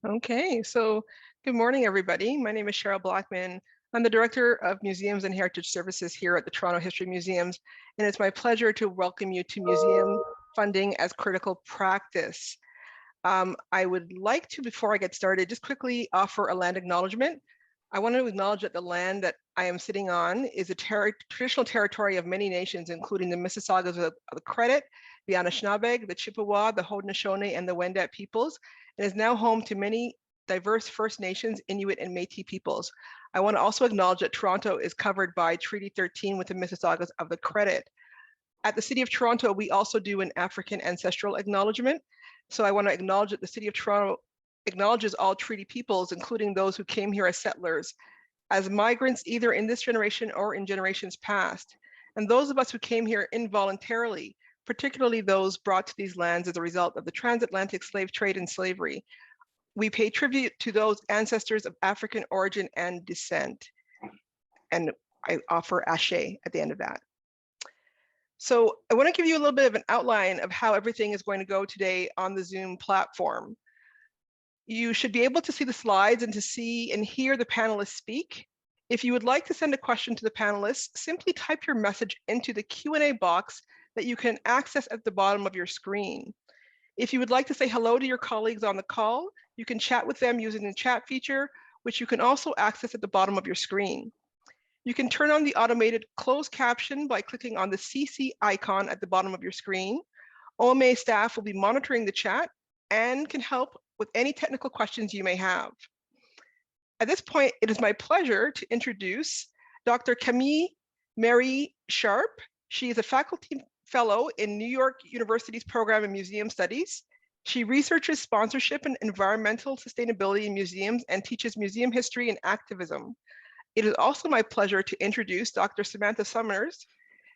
Okay, so good morning, everybody. My name is Cheryl Blackman. I'm the Director of Museums and Heritage Services here at the Toronto History Museums, and it's my pleasure to welcome you to Museum Funding as Critical Practice. I would like to, before I get started, just quickly offer a land acknowledgement. I want to acknowledge that the land that I am sitting on is a traditional territory of many nations, including the Mississaugas of the Credit, the Anishinaabe, the Chippewa, the Haudenosaunee, and the Wendat peoples, and is now home to many diverse First Nations, Inuit, and Métis peoples. I want to also acknowledge that Toronto is covered by Treaty 13 with the Mississaugas of the Credit. At the City of Toronto, we also do an African ancestral acknowledgement. So I want to acknowledge that the City of Toronto acknowledges all treaty peoples, including those who came here as settlers, as migrants either in this generation or in generations past. And those of us who came here involuntarily, particularly those brought to these lands as a result of the transatlantic slave trade and slavery. We pay tribute to those ancestors of African origin and descent. And I offer ashe at the end of that. So I want to give you a little bit of an outline of how everything is going to go today on the Zoom platform. You should be able to see the slides and to see and hear the panelists speak. If you would like to send a question to the panelists, simply type your message into the Q&A box that you can access at the bottom of your screen. If you would like to say hello to your colleagues on the call, you can chat with them using the chat feature, which you can also access at the bottom of your screen. You can turn on the automated closed caption by clicking on the CC icon at the bottom of your screen. OMA staff will be monitoring the chat and can help with any technical questions you may have. At this point, it is my pleasure to introduce Dr. Camille-Mary Sharp. She is a faculty fellow in New York University's program in museum studies. She researches sponsorship and environmental sustainability in museums and teaches museum history and activism. It is also my pleasure to introduce Dr. Samantha Summers.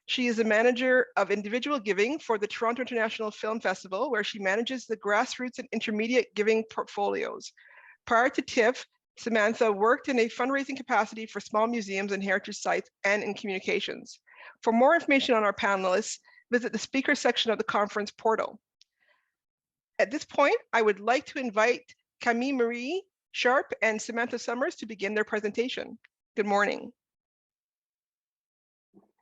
She is the manager of individual giving for the Toronto International Film Festival, where she manages the grassroots and intermediate giving portfolios. Prior to TIFF, Samantha worked in a fundraising capacity for small museums and heritage sites and in communications. For more information on our panelists, visit the speaker section of the conference portal. At this point, I would like to invite Camille-Mary Sharp and Samantha Summers to begin their presentation. Good morning.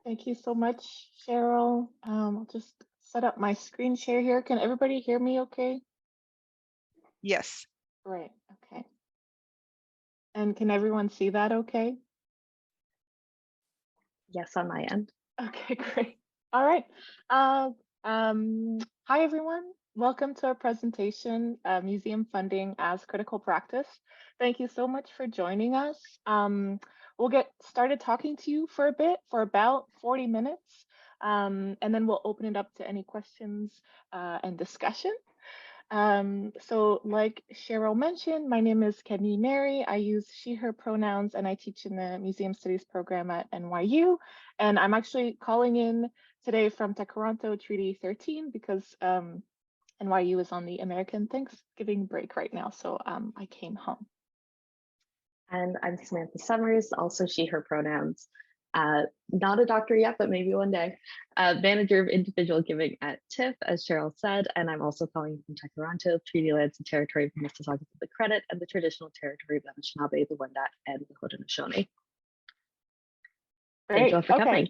Thank you so much, Cheryl. I'll just set up my screen share here. Can everybody hear me okay? Yes. Great, okay. And can everyone see that okay? Yes, on my end. Okay, great. All right. Hi, everyone. Welcome to our presentation, Museum Funding as Critical Practice. Thank you so much for joining us. We'll get started talking to you for a bit, for about 40 minutes, and then we'll open it up to any questions and discussion. So like Cheryl mentioned, my name is Camille-Mary. I use she, her pronouns, and I teach in the Museum Studies program at NYU. And I'm actually calling in today from Toronto Treaty 13 because NYU is on the American Thanksgiving break right now. So I came home. And I'm Samantha Summers, also she, her pronouns. Not a doctor yet, but maybe one day. Manager of individual giving at TIFF, as Cheryl said, and I'm also calling from Toronto, Treaty Lands and Territory of Mississaugas of the Credit, and the traditional territory of the Anishinaabe, the Wendat, and the Haudenosaunee. Thank you all for coming.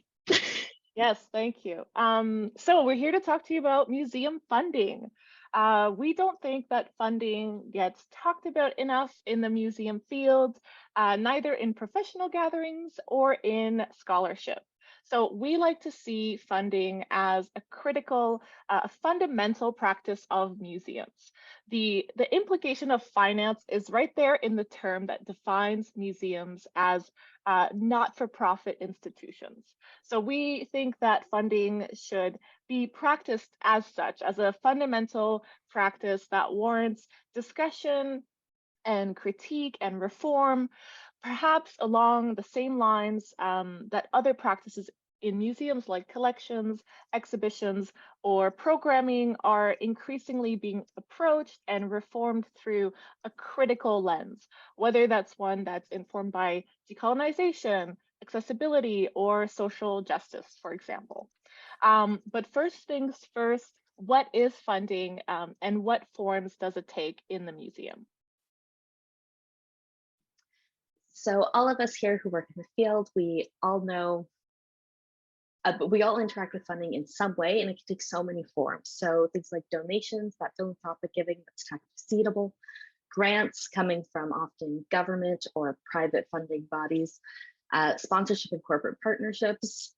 Yes, thank you. So we're here to talk to you about museum funding. We don't think that funding gets talked about enough in the museum field, neither in professional gatherings or in scholarship. So we like to see funding as a critical, fundamental practice of museums. The implication of finance is right there in the term that defines museums as not-for-profit institutions. So we think that funding should be practiced as such, as a fundamental practice that warrants discussion and critique and reform, perhaps along the same lines that other practices in museums like collections, exhibitions, or programming are increasingly being approached and reformed through a critical lens, whether that's one that's informed by decolonization, accessibility, or social justice, for example. But first things first, what is funding and what forms does it take in the museum? So all of us here who work in the field, we all know, but we all interact with funding in some way, and it can take so many forms. So things like donations, that philanthropic giving that's tax deductible, grants coming from often government or private funding bodies, sponsorship and corporate partnerships.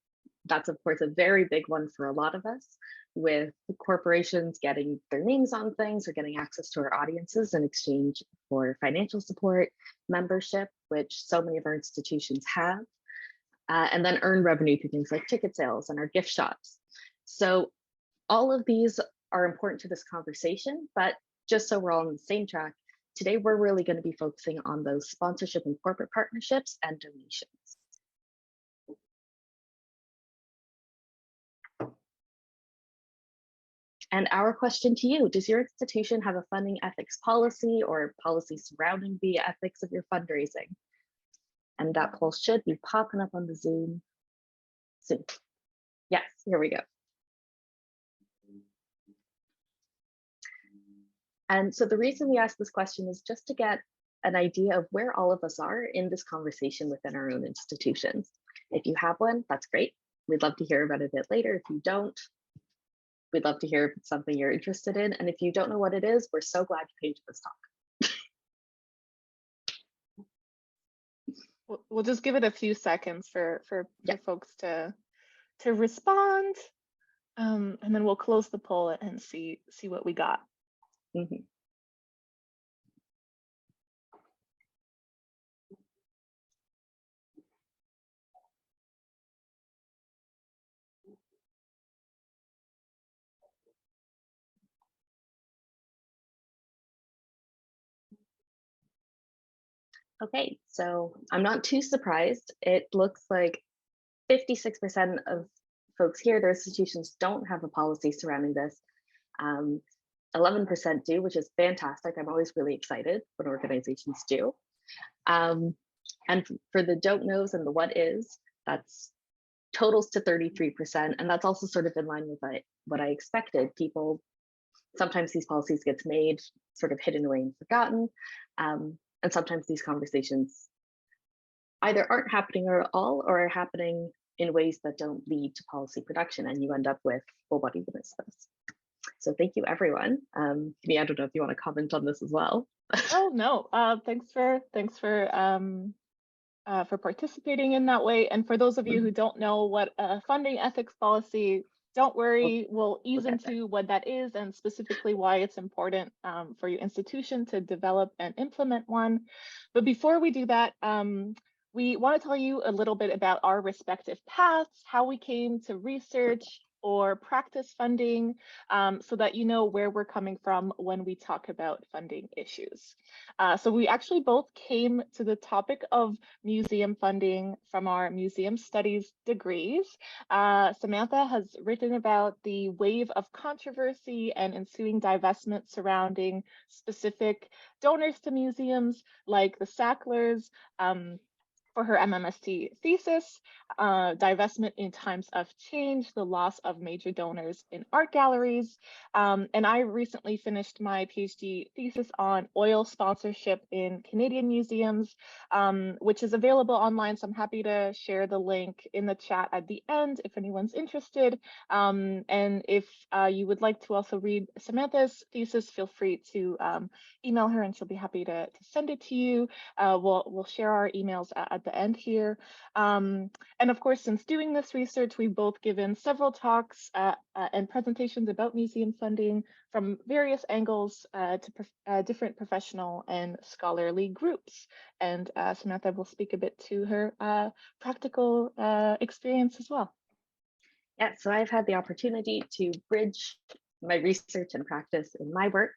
That's of course a very big one for a lot of us, with corporations getting their names on things or getting access to our audiences in exchange for financial support, membership, which so many of our institutions have, and then earn revenue through things like ticket sales and our gift shops. So all of these are important to this conversation, but just so we're all on the same track, today we're really going to be focusing on those sponsorship and corporate partnerships and donations. And our question to you, does your institution have a funding ethics policy or policy surrounding the ethics of your fundraising? And that poll should be popping up on the Zoom soon. Yes, here we go. And so the reason we asked this question is just to get an idea of where all of us are in this conversation within our own institutions. If you have one, that's great. We'd love to hear about it a bit later. If you don't, we'd love to hear if it's something you're interested in. And if you don't know what it is, we're so glad you came to this talk. We'll just give it a few seconds for folks to respond, and then we'll close the poll and see what we got. Mm-hmm. Okay, so I'm not too surprised. It looks like 56% of folks here, their institutions don't have a policy surrounding this. 11% do, which is fantastic. I'm always really excited when organizations do. And for the don't knows and the what is, that's totals to 33%. And that's also sort of in line with what I expected. People, sometimes these policies get made, sort of hidden away and forgotten. And sometimes these conversations either aren't happening at all or are happening in ways that don't lead to policy production, and you end up with, well, what even is this? So thank you, everyone. Camille, I don't know if you want to comment on this as well. Oh no, thanks for participating in that way. And for those of you who don't know what a funding ethics policy, don't worry, we'll ease into what that is and specifically why it's important for your institution to develop and implement one. But before we do that, we want to tell you a little bit about our respective paths, how we came to research or practice funding, so that you know where we're coming from when we talk about funding issues. So we actually both came to the topic of museum funding from our museum studies degrees. Samantha has written about the wave of controversy and ensuing divestment surrounding specific donors to museums like the Sacklers, for her MMST thesis, divestment in times of change, the loss of major donors in art galleries. And I recently finished my PhD thesis on oil sponsorship in Canadian museums, which is available online. So I'm happy to share the link in the chat at the end if anyone's interested. And if you would like to also read Samantha's thesis, feel free to email her and she'll be happy to send it to you. We'll share our emails at the end here. And of course, since doing this research, we've both given several talks and presentations about museum funding from various angles to different professional and scholarly groups. And Samantha will speak a bit to her practical experience as well. Yeah, so I've had the opportunity to bridge my research and practice in my work.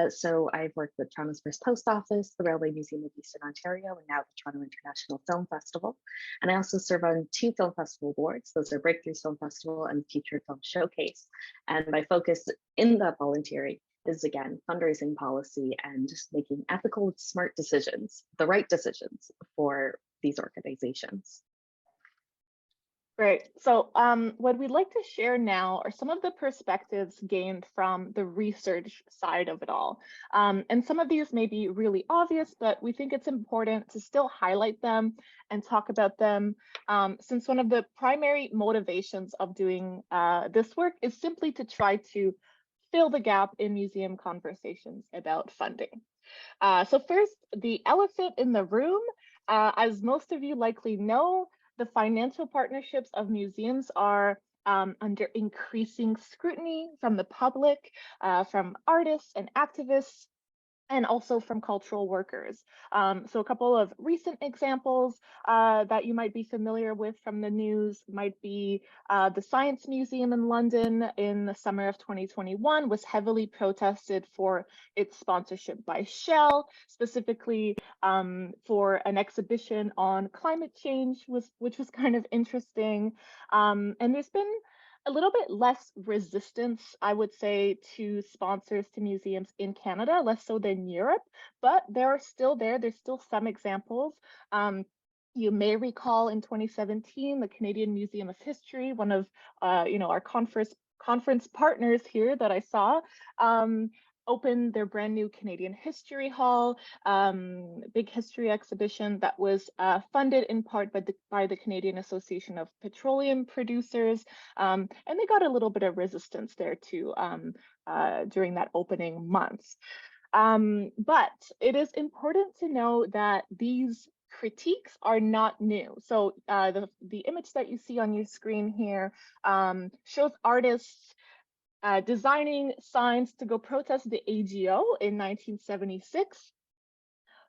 So I've worked with Toronto's first post office, the Railway Museum of Eastern Ontario, and now the Toronto International Film Festival. And I also serve on 2 film festival boards. Those are Breakthroughs Film Festival and Future Film Showcase. And my focus in that volunteering is, again, fundraising policy and just making ethical, smart decisions, the right decisions for these organizations. Great. So what we'd like to share now are some of the perspectives gained from the research side of it all. And some of these may be really obvious, but we think it's important to still highlight them and talk about them, since one of the primary motivations of doing this work is simply to try to fill the gap in museum conversations about funding. So first, the elephant in the room. As most of you likely know, the financial partnerships of museums are under increasing scrutiny from the public, from artists and activists, and also from cultural workers. So a couple of recent examples that you might be familiar with from the news might be the Science Museum in London in the summer of 2021 was heavily protested for its sponsorship by Shell, specifically for an exhibition on climate change, which was kind of interesting. And there's been a little bit less resistance, I would say, to sponsors to museums in Canada, less so than Europe, but there are still there's still some examples. You may recall in 2017, the Canadian Museum of History, one of our conference partners here that I saw, opened their brand new Canadian History Hall, big history exhibition that was funded in part by the Canadian Association of Petroleum Producers. And they got a little bit of resistance there too during that opening months. But it is important to know that these critiques are not new. So the image that you see on your screen here shows artists designing signs to go protest the AGO in 1976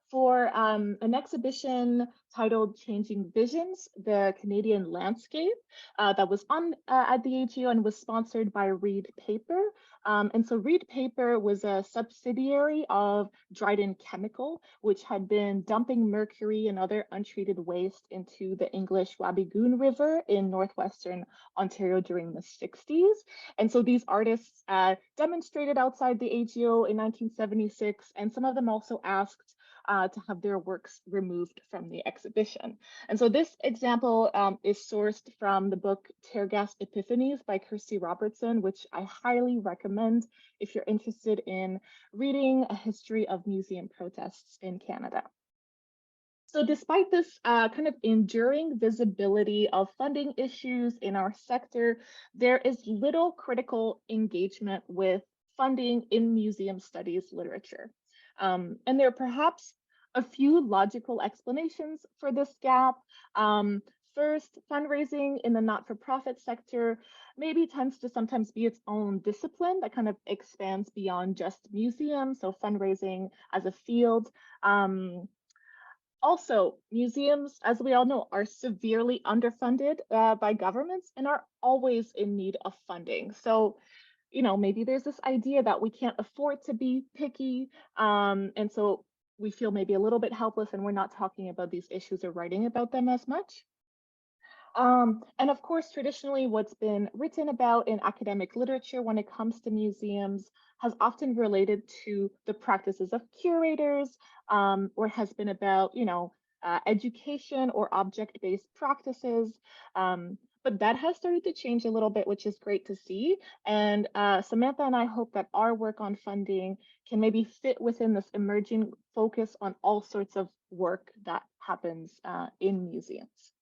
for an exhibition titled Changing Visions, the Canadian Landscape, that was on at the AGO and was sponsored by Reed Paper. And so Reed Paper was a subsidiary of Dryden Chemical, which had been dumping mercury and other untreated waste into the English Wabigoon River in northwestern Ontario during the 60s. And so these artists demonstrated outside the AGO in 1976, and some of them also asked to have their works removed from the exhibition. And so this example is sourced from the book Tear Gas Epiphanies by Kirsty Robertson, which I highly recommend if you're interested in reading a history of museum protests in Canada. So despite this kind of enduring visibility of funding issues in our sector, there is little critical engagement with funding in museum studies literature. And there are perhaps a few logical explanations for this gap. First, fundraising in the not-for-profit sector maybe tends to sometimes be its own discipline that kind of expands beyond just museums, so fundraising as a field. Also, museums, as we all know, are severely underfunded by governments and are always in need of funding. So, maybe there's this idea that we can't afford to be picky. And so we feel maybe a little bit helpless and we're not talking about these issues or writing about them as much. And of course, traditionally, what's been written about in academic literature when it comes to museums has often related to the practices of curators, or has been about, education or object-based practices. But that has started to change a little bit, which is great to see. And Samantha and I hope that our work on funding can maybe fit within this emerging focus on all sorts of work that happens in museums.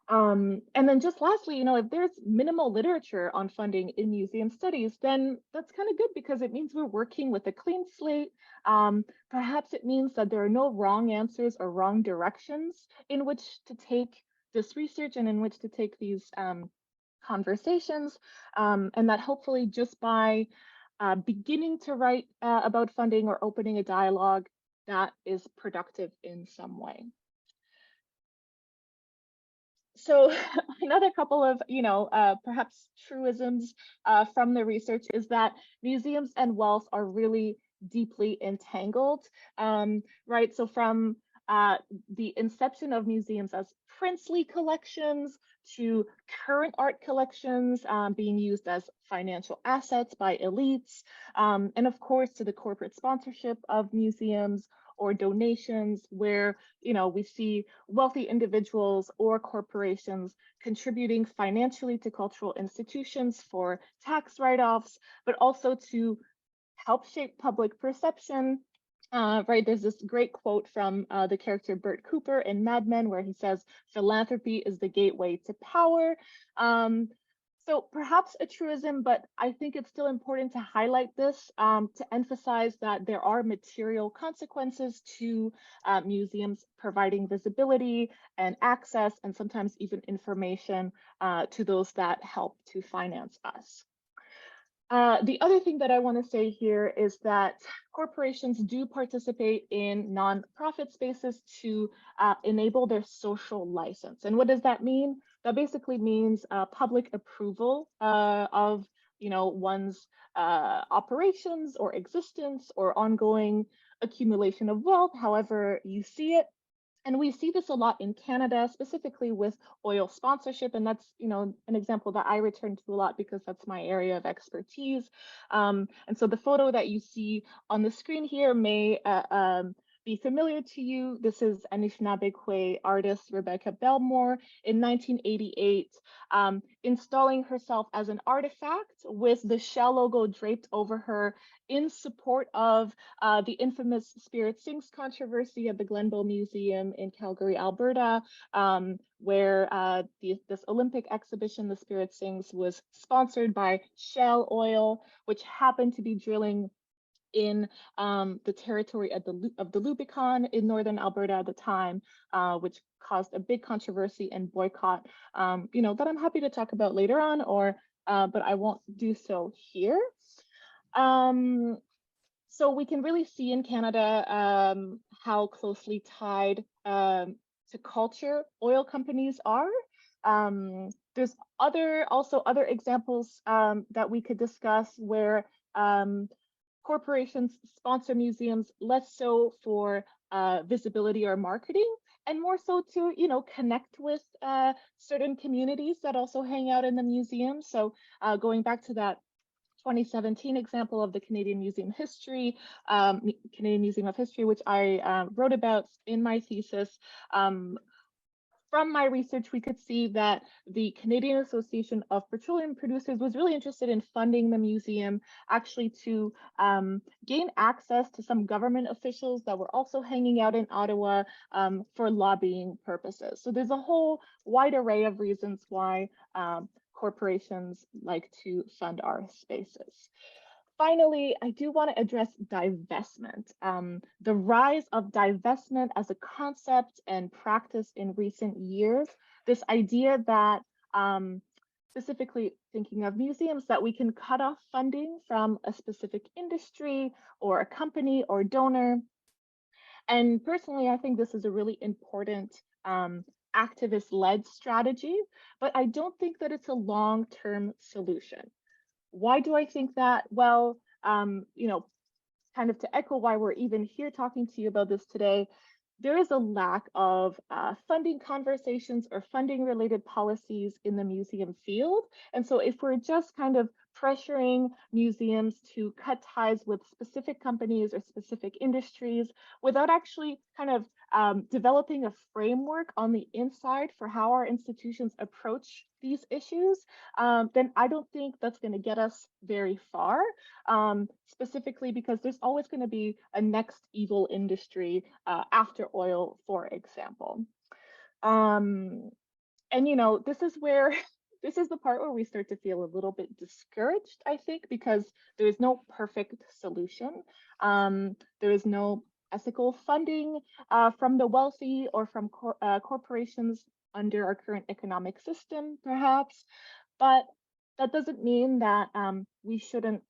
And then just lastly, if there's minimal literature on funding in museum studies, then that's kind of good because it means we're working with a clean slate. Perhaps it means that there are no wrong answers or wrong directions in which to take this research and in which to take these conversations, and that hopefully just by beginning to write about funding or opening a dialogue, that is productive in some way. So another couple of, perhaps truisms from the research is that museums and wealth are really deeply entangled, right? So from the inception of museums as princely collections to current art collections being used as financial assets by elites, and of course to the corporate sponsorship of museums, or donations where, we see wealthy individuals or corporations contributing financially to cultural institutions for tax write-offs, but also to help shape public perception. Right, there's this great quote from the character Bert Cooper in Mad Men where he says, philanthropy is the gateway to power. So perhaps a truism, but I think it's still important to highlight this to emphasize that there are material consequences to museums providing visibility and access, and sometimes even information to those that help to finance us. The other thing that I want to say here is that corporations do participate in nonprofit spaces to enable their social license. And what does that mean? That basically means public approval of one's operations or existence or ongoing accumulation of wealth, however you see it. And we see this a lot in Canada, specifically with oil sponsorship. And that's, an example that I return to a lot because that's my area of expertise. And so the photo that you see on the screen here may be familiar to you. This is Anishinaabe artist Rebecca Belmore in 1988, installing herself as an artifact with the Shell logo draped over her in support of the infamous Spirit Sings controversy at the Glenbow Museum in Calgary, Alberta, where this Olympic exhibition, the Spirit Sings, was sponsored by Shell Oil, which happened to be drilling in the territory of the Lubicon in northern Alberta at the time, which caused a big controversy and boycott, that I'm happy to talk about later on, but I won't do so here. So we can really see in Canada how closely tied to culture oil companies are. There's also other examples that we could discuss where corporations sponsor museums less so for visibility or marketing, and more so to connect with certain communities that also hang out in the museum. So going back to that 2017 example of the Canadian Museum Canadian Museum of History, which I wrote about in my thesis. From my research, we could see that the Canadian Association of Petroleum Producers was really interested in funding the museum, actually to gain access to some government officials that were also hanging out in Ottawa for lobbying purposes. So there's a whole wide array of reasons why corporations like to fund our spaces. Finally, I do want to address divestment. The rise of divestment as a concept and practice in recent years, this idea that, specifically thinking of museums, that we can cut off funding from a specific industry or a company or donor. And personally, I think this is a really important activist-led strategy, but I don't think that it's a long-term solution. Why do I think that? Well, kind of to echo why we're even here talking to you about this today, there is a lack of funding conversations or funding related policies in the museum field. And so if we're just kind of pressuring museums to cut ties with specific companies or specific industries without actually kind of developing a framework on the inside for how our institutions approach these issues, then I don't think that's going to get us very far, specifically because there's always going to be a next evil industry after oil, for example. And, this is where this is the part where we start to feel a little bit discouraged, I think, because there is no perfect solution. There is no ethical funding from the wealthy or from corporations under our current economic system, perhaps. But that doesn't mean that we shouldn't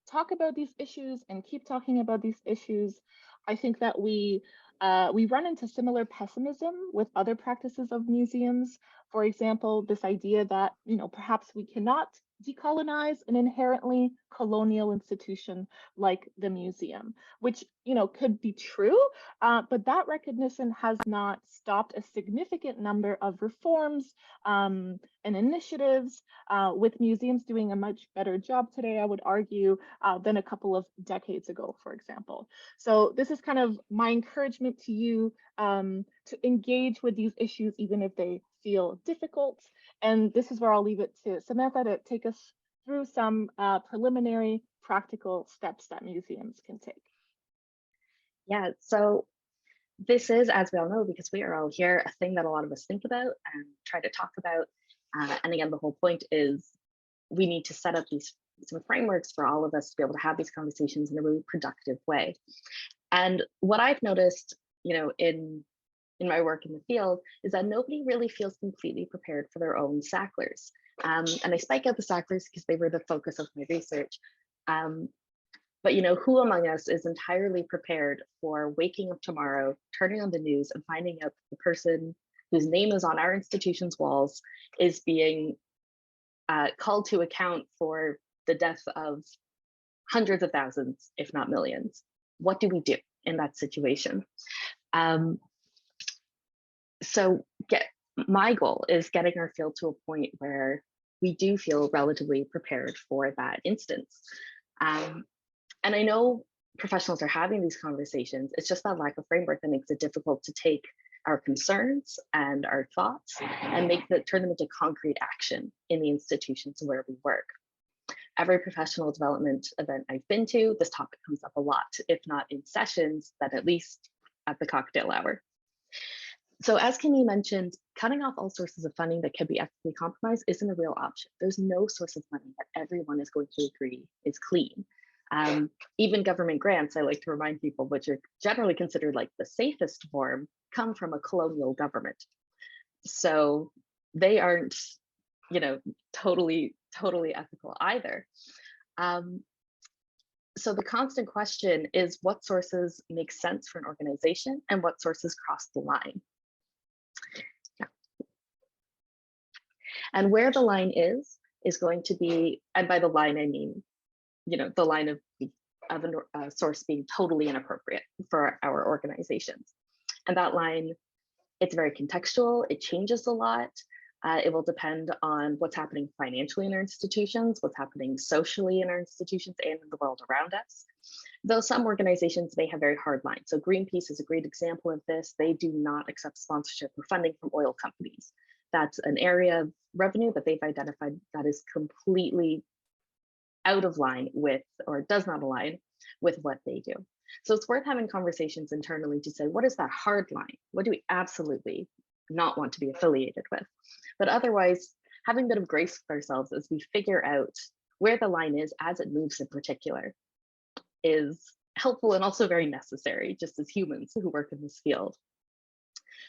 talk about these issues and keep talking about these issues. I think that we run into similar pessimism with other practices of museums. For example, this idea that perhaps we cannot decolonize an inherently colonial institution like the museum, which could be true, but that recognition has not stopped a significant number of reforms and initiatives, with museums doing a much better job today, I would argue, than a couple of decades ago, for example. So this is kind of my encouragement to you, to engage with these issues, even if they feel difficult. And this is where I'll leave it to Samantha to take us through some preliminary practical steps that museums can take. Yeah, so this is, as we all know, because we are all here, a thing that a lot of us think about and try to talk about. And again, the whole point is we need to set up some frameworks for all of us to be able to have these conversations in a really productive way. And what I've noticed, in my work in the field is that nobody really feels completely prepared for their own SACLers. And I spike out the SACLers because they were the focus of my research. But who among us is entirely prepared for waking up tomorrow, turning on the news and finding out the person whose name is on our institution's walls is being called to account for the death of hundreds of thousands, if not millions? What do we do in that situation? So my goal is getting our field to a point where we do feel relatively prepared for that instance. And I know professionals are having these conversations. It's just that lack of framework that makes it difficult to take our concerns and our thoughts and turn them into concrete action in the institutions where we work. Every professional development event I've been to, this topic comes up a lot, if not in sessions, then at least at the cocktail hour. So as Camille mentioned, cutting off all sources of funding that can be ethically compromised isn't a real option. There's no source of money that everyone is going to agree is clean. Even government grants, I like to remind people, which are generally considered like the safest form, come from a colonial government. So they aren't, totally ethical either. So the constant question is what sources make sense for an organization and what sources cross the line. And where the line is going to be, and by the line I mean, the line of a source being totally inappropriate for our organizations. And that line, it's very contextual, it changes a lot. It will depend on what's happening financially in our institutions, what's happening socially in our institutions and in the world around us. Though some organizations may have very hard lines. So Greenpeace is a great example of this. They do not accept sponsorship or funding from oil companies. That's an area of revenue that they've identified that is completely out of line with, or does not align with what they do. So it's worth having conversations internally to say, what is that hard line? What do we absolutely not want to be affiliated with? But otherwise, having a bit of grace with ourselves as we figure out where the line is as it moves in particular is helpful and also very necessary, just as humans who work in this field.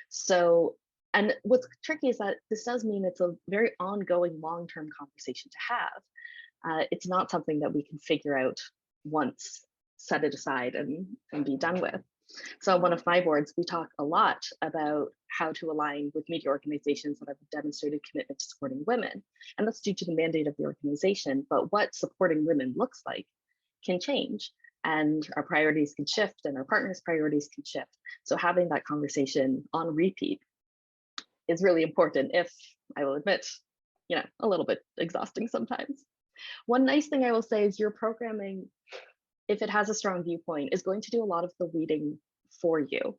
So, and what's tricky is that this does mean it's a very ongoing long-term conversation to have. It's not something that we can figure out once, set it aside and be done with. So on one of my boards, we talk a lot about how to align with media organizations that have demonstrated commitment to supporting women. And that's due to the mandate of the organization, but what supporting women looks like can change and our priorities can shift and our partners' priorities can shift. So having that conversation on repeat is really important, if I will admit, a little bit exhausting sometimes. One nice thing I will say is your programming, if it has a strong viewpoint, is going to do a lot of the weeding for you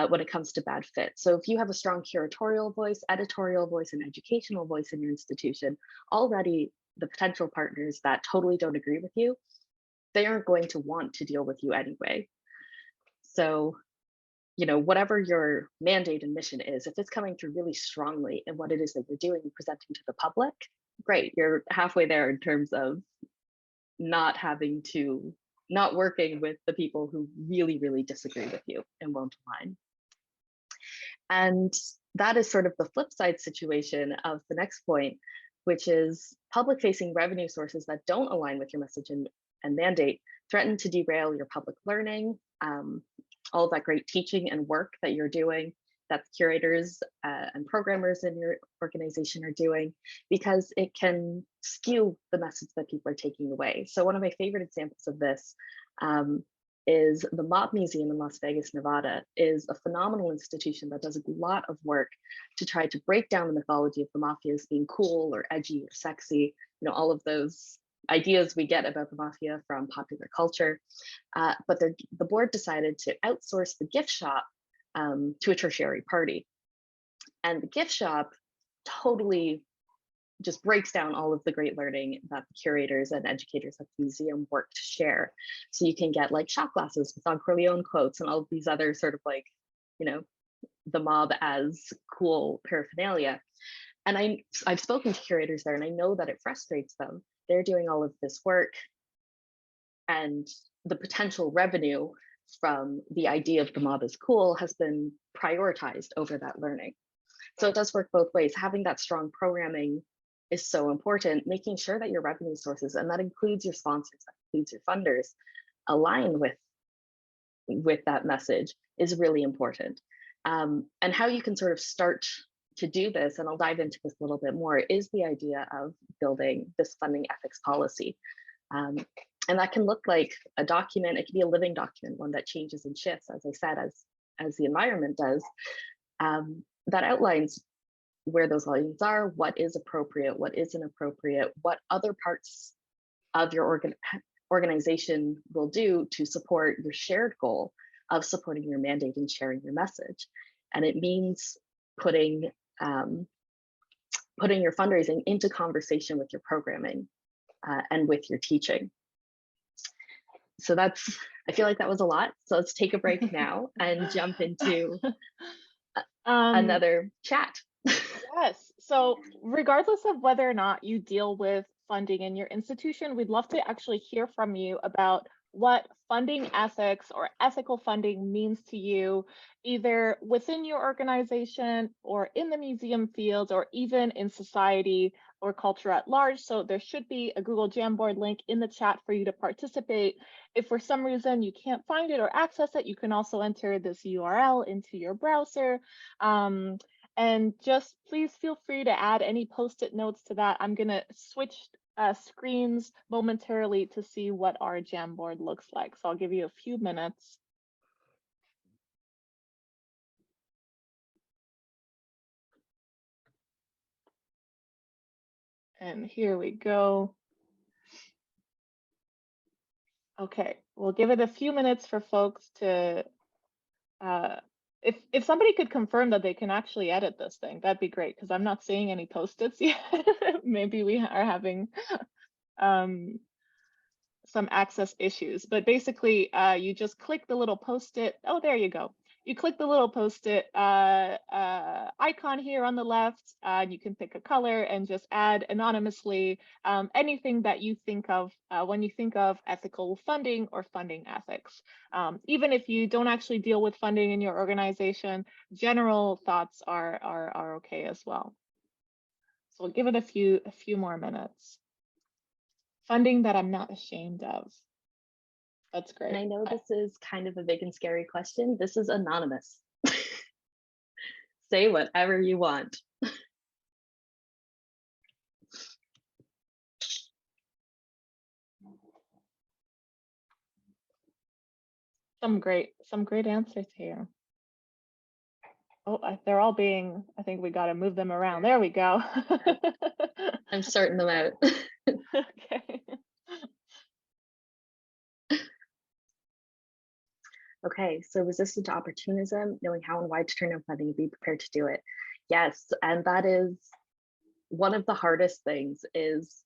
when it comes to bad fit. So if you have a strong curatorial voice, editorial voice, and educational voice in your institution, already the potential partners that totally don't agree with you, they aren't going to want to deal with you anyway. So, whatever your mandate and mission is, if it's coming through really strongly in what it is that you're doing and presenting to the public, great, you're halfway there in terms of not working with the people who really, really disagree with you and won't align. And that is sort of the flip side situation of the next point, which is public facing revenue sources that don't align with your message and mandate threaten to derail your public learning, all of that great teaching and work that you're doing, that curators and programmers in your organization are doing, because it can skew the message that people are taking away. So one of my favorite examples of this is the Mob Museum in Las Vegas, Nevada, is a phenomenal institution that does a lot of work to try to break down the mythology of the mafia as being cool or edgy or sexy, all of those ideas we get about the mafia from popular culture. But the board decided to outsource the gift shop to a tertiary party. And the gift shop totally just breaks down all of the great learning that the curators and educators at the museum work to share. So you can get like shot glasses with Don Corleone quotes and all of these other sort of like, the mob as cool paraphernalia. And I've spoken to curators there, and I know that it frustrates them. They're doing all of this work, and the potential revenue from the idea of the mob as cool has been prioritized over that learning. So it does work both ways. Having that strong programming is so important, making sure that your revenue sources, and that includes your sponsors, that includes your funders, align with that message is really important. And how you can sort of start to do this, and I'll dive into this a little bit more, is the idea of building this funding ethics policy. And that can look like a document. It can be a living document, one that changes and shifts, as I said, as the environment does, that outlines where those values are, what is appropriate, what isn't appropriate, what other parts of your organization will do to support your shared goal of supporting your mandate and sharing your message. And it means putting your fundraising into conversation with your programming and with your teaching. So I feel like that was a lot. So let's take a break now and jump into another chat. Yes. So regardless of whether or not you deal with funding in your institution, we'd love to actually hear from you about what funding ethics or ethical funding means to you, either within your organization or in the museum field, or even in society or culture at large. So there should be a Google Jamboard link in the chat for you to participate. If for some reason you can't find it or access it, you can also enter this URL into your browser. And just please feel free to add any post-it notes to that. I'm going to switch screens momentarily to see what our Jamboard looks like. So I'll give you a few minutes. And here we go. Okay, we'll give it a few minutes for folks to, if somebody could confirm that they can actually edit this thing, that'd be great, because I'm not seeing any post-its yet. Maybe we are having some access issues, but basically you just click the little post-it. Oh, there you go. You click the little post-it icon here on the left, and you can pick a color and just add anonymously anything that you think of when you think of ethical funding or funding ethics. Even if you don't actually deal with funding in your organization, general thoughts are okay as well. So we'll give it a few more minutes. Funding that I'm not ashamed of. That's great. And I know this is kind of a big and scary question. This is anonymous. Say whatever you want. Some great answers here. Oh, they're all being, I think we got to move them around. There we go. I'm sorting them out. Okay. Okay, so resistant to opportunism, knowing how and why to turn down funding and be prepared to do it. Yes, and that is one of the hardest things. Is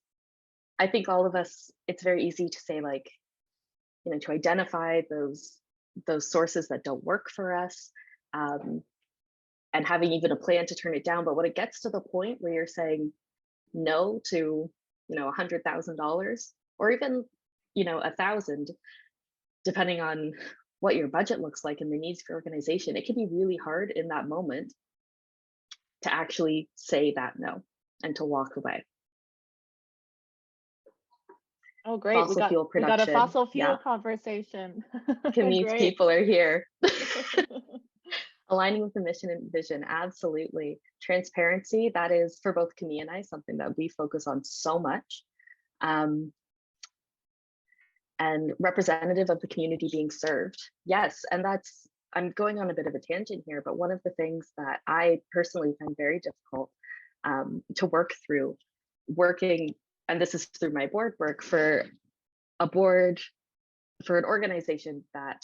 I think all of us, it's very easy to say, like, to identify those sources that don't work for us, and having even a plan to turn it down. But when it gets to the point where you're saying no to $100,000 or even $1,000, depending on what your budget looks like and the needs for your organization, it can be really hard in that moment to actually say that no and to walk away. Oh, great. We got a fossil fuel conversation. Camille's people are here. Aligning with the mission and vision, absolutely. Transparency, that is for both Camille and I, something that we focus on so much. And representative of the community being served. Yes, and that's, I'm going on a bit of a tangent here, but one of the things that I personally find very difficult to work through, working, and this is through my board work, for a board, for an organization that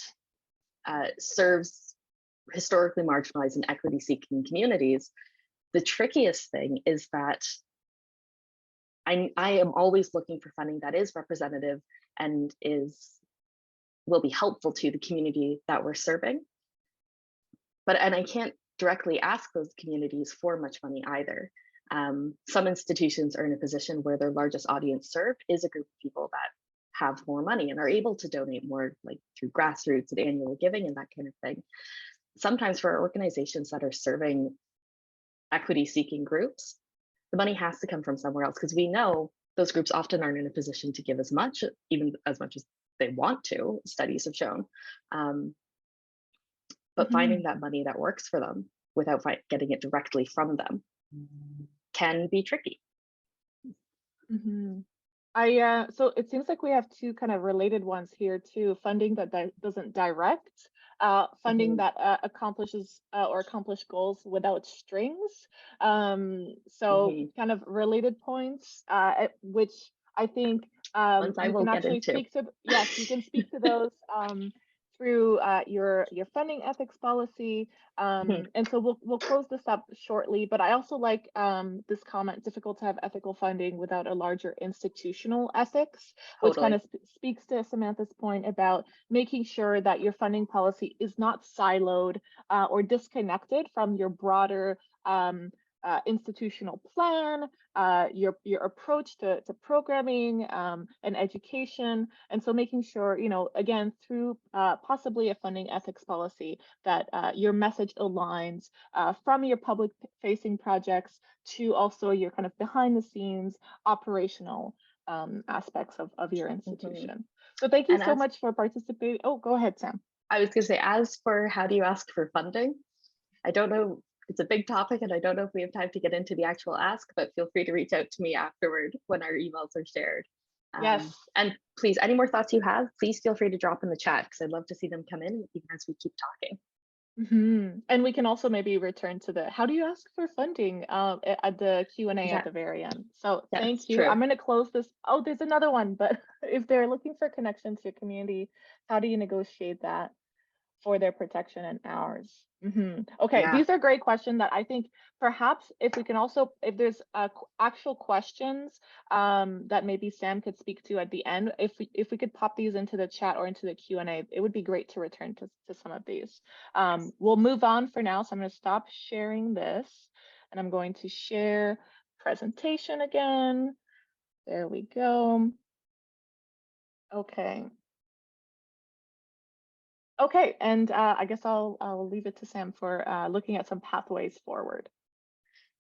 serves historically marginalized and equity-seeking communities, the trickiest thing is that I am always looking for funding that is representative and will be helpful to the community that we're serving. And I can't directly ask those communities for much money either. Some institutions are in a position where their largest audience served is a group of people that have more money and are able to donate more, like through grassroots and annual giving and that kind of thing. Sometimes for organizations that are serving equity-seeking groups, the money has to come from somewhere else, because we know those groups often aren't in a position to give as much, even as much as they want to, studies have shown. But finding that money that works for them without getting it directly from them can be tricky. So it seems like we have two kind of related ones here too: funding that doesn't direct, funding that accomplishes or accomplish goals without strings. So kind of related points, which I think you can actually speak to. Yes, you can speak to those through your funding ethics policy. And so we'll close this up shortly, but I also like this comment: difficult to have ethical funding without a larger institutional ethics, which kind of speaks to Samantha's point about making sure that your funding policy is not siloed or disconnected from your broader institutional plan, your approach to programming and education. And so making sure, again, through possibly a funding ethics policy, that your message aligns from your public facing projects to also your kind of behind the scenes operational aspects of your institution. So thank you so much for participating. Oh, go ahead, Sam. I was going to say, as for how do you ask for funding, I don't know. It's a big topic, and I don't know if we have time to get into the actual ask, but feel free to reach out to me afterward when our emails are shared. Yes. And please, any more thoughts you have, please feel free to drop in the chat, because I'd love to see them come in even as we keep talking. And we can also maybe return to the how do you ask for funding at the Q&A at the very end. So thank you. I'm going to close this. Oh, there's another one, but if they're looking for connection to your community, how do you negotiate that for their protection and ours? Okay, these are great questions that I think perhaps if we can also, if there's actual questions that maybe Sam could speak to at the end, if we could pop these into the chat or into the Q&A, it would be great to return to some of these. We'll move on for now. So I'm going to stop sharing this and I'm going to share presentation again. There we go. Okay. Okay, and I guess I'll leave it to Sam for looking at some pathways forward.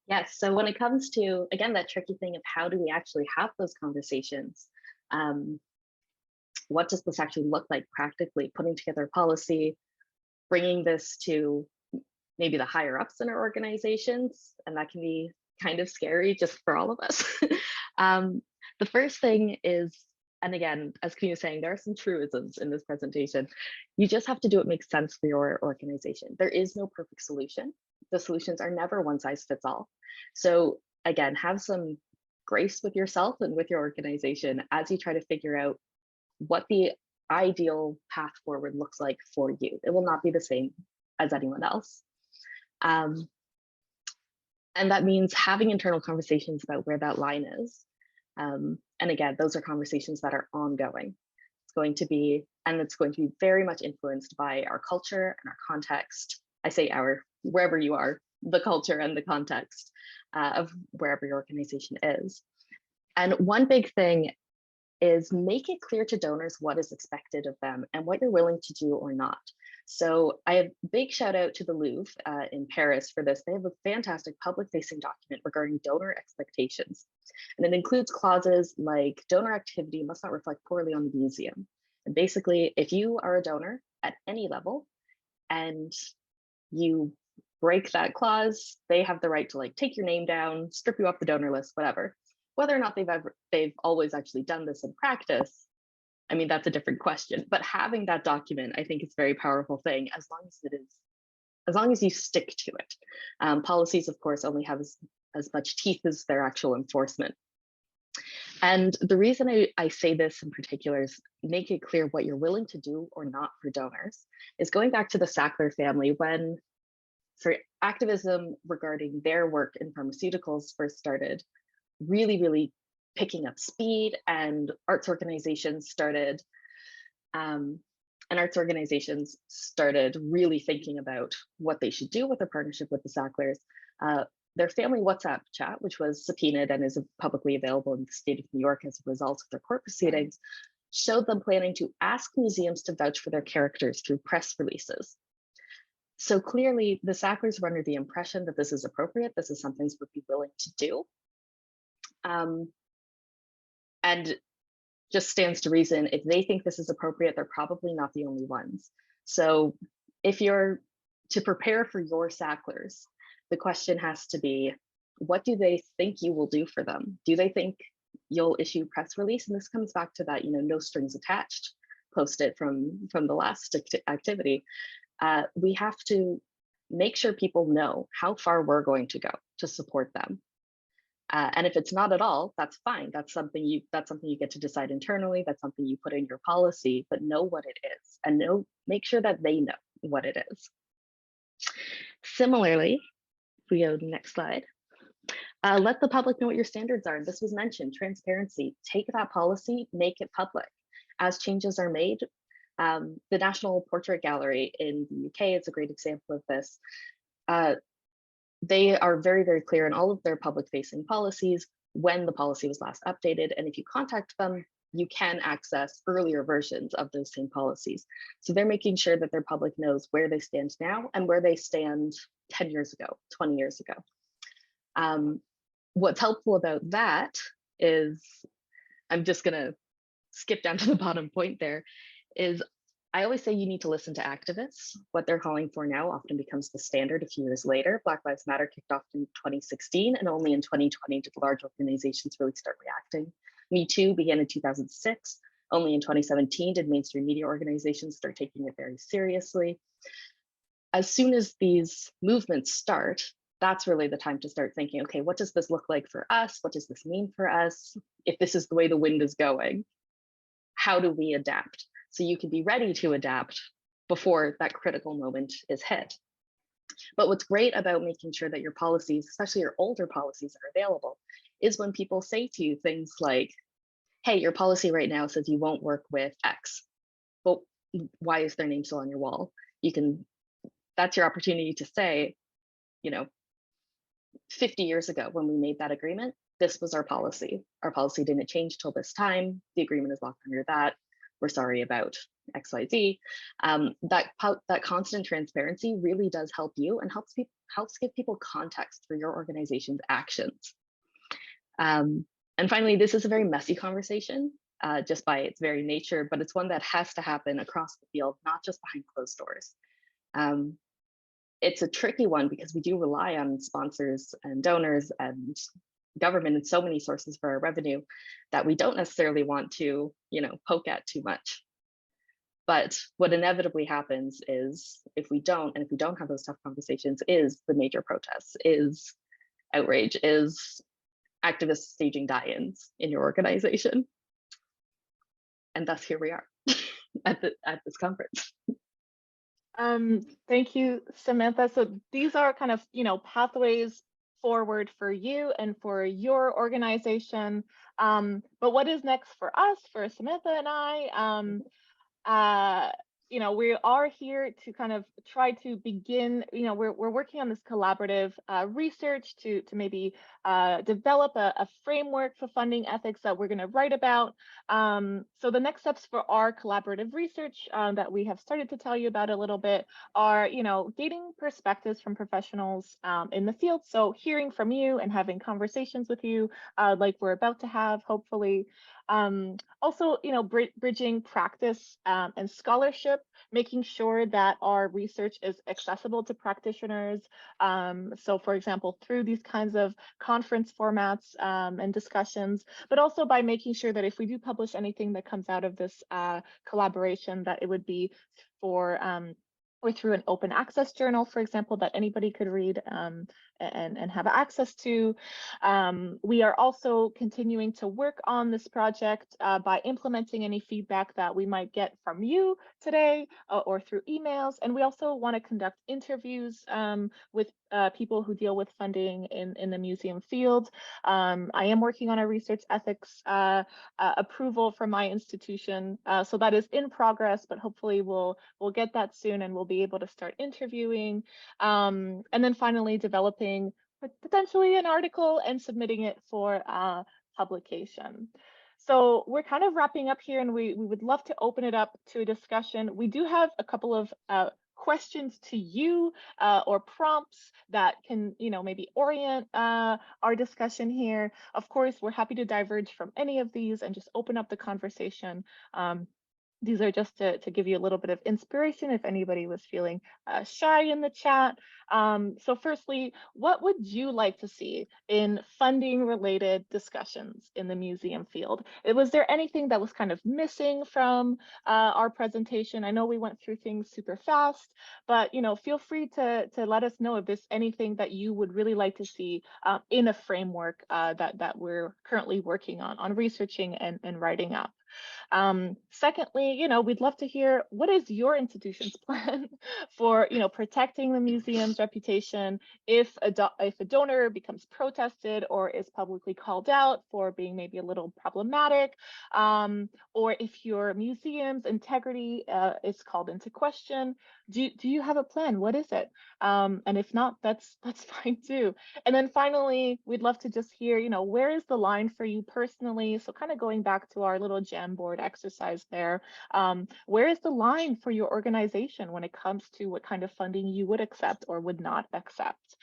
Yes, so when it comes to, again, that tricky thing of how do we actually have those conversations, what does this actually look like practically, putting together a policy, bringing this to maybe the higher ups in our organizations, and that can be kind of scary just for all of us. The first thing is, and again, as Camille was saying, there are some truisms in this presentation. You just have to do what makes sense for your organization. There is no perfect solution. The solutions are never one size fits all. So again, have some grace with yourself and with your organization as you try to figure out what the ideal path forward looks like for you. It will not be the same as anyone else. And that means having internal conversations about where that line is. And again, those are conversations that are ongoing. It's going to be very much influenced by our culture and our context. I say our, wherever you are, the culture and the context of wherever your organization is. And one big thing is make it clear to donors what is expected of them and what you're willing to do or not. So I have a big shout out to the Louvre in Paris for this. They have a fantastic public facing document regarding donor expectations. And it includes clauses like donor activity must not reflect poorly on the museum. And basically, if you are a donor at any level and You break that clause, they have the right to like take your name down, strip you off the donor list, whatever. Whether or not they've always actually done this in practice, I mean, that's a different question. But having that document, I think, is a very powerful thing, as long as you stick to it. Policies, of course, only have as much teeth as their actual enforcement. And the reason I say this in particular is make it clear what you're willing to do or not for donors, is going back to the Sackler family, when for activism regarding their work in pharmaceuticals first started really, really picking up speed, and arts organizations started really thinking about what they should do with a partnership with the Sacklers. Their family WhatsApp chat, which was subpoenaed and is publicly available in the state of New York as a result of their court proceedings, showed them planning to ask museums to vouch for their characters through press releases. So clearly, the Sacklers were under the impression that this is appropriate, this is something they would be willing to do. And just stands to reason, if they think this is appropriate, they're probably not the only ones. So if you're to prepare for your Sacklers, the question has to be, what do they think you will do for them? Do they think you'll issue press release? And this comes back to that, no strings attached post-it from the last activity. We have to make sure people know how far we're going to go to support them. And if it's not at all, that's fine. That's something you get to decide internally. That's something you put in your policy, but know what it is, and make sure that they know what it is. Similarly, if we go to the next slide, let the public know what your standards are. This was mentioned, transparency. Take that policy, make it public. As changes are made, the National Portrait Gallery in the UK is a great example of this. They are very, very clear in all of their public-facing policies when the policy was last updated. And if you contact them, you can access earlier versions of those same policies. So they're making sure that their public knows where they stand now and where they stand 10 years ago, 20 years ago. What's helpful about that is, I'm just going to skip down to the bottom point there, is I always say you need to listen to activists. What they're calling for now often becomes the standard a few years later. Black Lives Matter kicked off in 2016, and only in 2020 did large organizations really start reacting. Me Too began in 2006. Only in 2017 did mainstream media organizations start taking it very seriously. As soon as these movements start, that's really the time to start thinking, okay, what does this look like for us? What does this mean for us? If this is the way the wind is going, how do we adapt? So you can be ready to adapt before that critical moment is hit. But what's great about making sure that your policies, especially your older policies, are available, is when people say to you things like, hey, your policy right now says you won't work with X, but why is their name still on your wall? That's your opportunity to say, 50 years ago when we made that agreement, this was our policy. Our policy didn't change till this time. The agreement is locked under that. We're sorry about XYZ. That constant transparency really does help you and helps give people context for your organization's actions. And finally, this is a very messy conversation just by its very nature, but it's one that has to happen across the field, not just behind closed doors. It's a tricky one because we do rely on sponsors and donors and government and so many sources for our revenue that we don't necessarily want to, poke at too much. But what inevitably happens is if we don't have those tough conversations, is the major protests, is outrage, is activists staging die-ins in your organization. And thus here we are at this conference. Thank you, Samantha. So these are kind of, pathways forward for you and for your organization. But what is next for us, for Samantha and I? We are here to kind of try to begin, we're working on this collaborative research to maybe develop a framework for funding ethics that we're going to write about. So the next steps for our collaborative research that we have started to tell you about a little bit are, gaining perspectives from professionals in the field. So hearing from you and having conversations with you like we're about to have, hopefully. Also, bridging practice and scholarship, making sure that our research is accessible to practitioners. So for example, through these kinds of conference formats and discussions, but also by making sure that if we do publish anything that comes out of this collaboration, that it would be for or through an open access journal, for example, that anybody could read and have access to. We are also continuing to work on this project by implementing any feedback that we might get from you today or through emails. And we also want to conduct interviews with people who deal with funding in the museum field. I am working on a research ethics approval from my institution. So that is in progress, but hopefully we'll get that soon and we'll be able to start interviewing. And then finally developing potentially an article and submitting it for publication. So we're kind of wrapping up here and we would love to open it up to a discussion. We do have a couple of questions to you or prompts that can, maybe orient our discussion here. Of course, we're happy to diverge from any of these and just open up the conversation. These are just to give you a little bit of inspiration if anybody was feeling shy in the chat. So firstly, what would you like to see in funding related discussions in the museum field? Was there anything that was kind of missing from our presentation? I know we went through things super fast, but feel free to let us know if there's anything that you would really like to see in a framework that we're currently working on researching and writing up. Secondly, we'd love to hear what is your institution's plan for, protecting the museum's reputation if a donor becomes protested or is publicly called out for being maybe a little problematic, or if your museum's integrity is called into question. Do you have a plan? What is it? And if not, that's fine too. And then finally, we'd love to just hear, where is the line for you personally? So kind of going back to our little Jamboard exercise there, where is the line for your organization when it comes to what kind of funding you would accept or would not accept?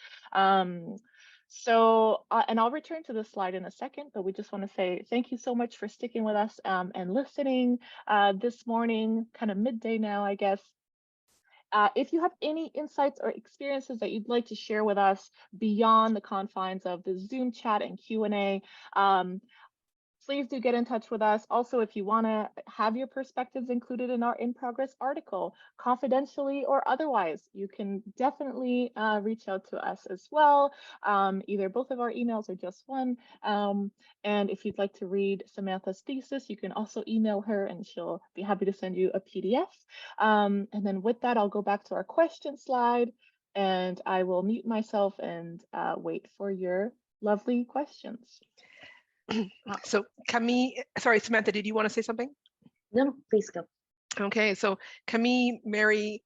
So, and I'll return to this slide in a second, but we just want to say thank you so much for sticking with us and listening this morning, kind of midday now, I guess. If you have any insights or experiences that you'd like to share with us beyond the confines of the Zoom chat and Q&A, please do get in touch with us. Also, if you want to have your perspectives included in our in-progress article, confidentially or otherwise, you can definitely reach out to us as well, either both of our emails or just one. And if you'd like to read Samantha's thesis, you can also email her and she'll be happy to send you a PDF. And then with that, I'll go back to our question slide and I will mute myself and wait for your lovely questions. So Camille, sorry, Samantha, did you want to say something? No, please go. Okay, so Camille-Mary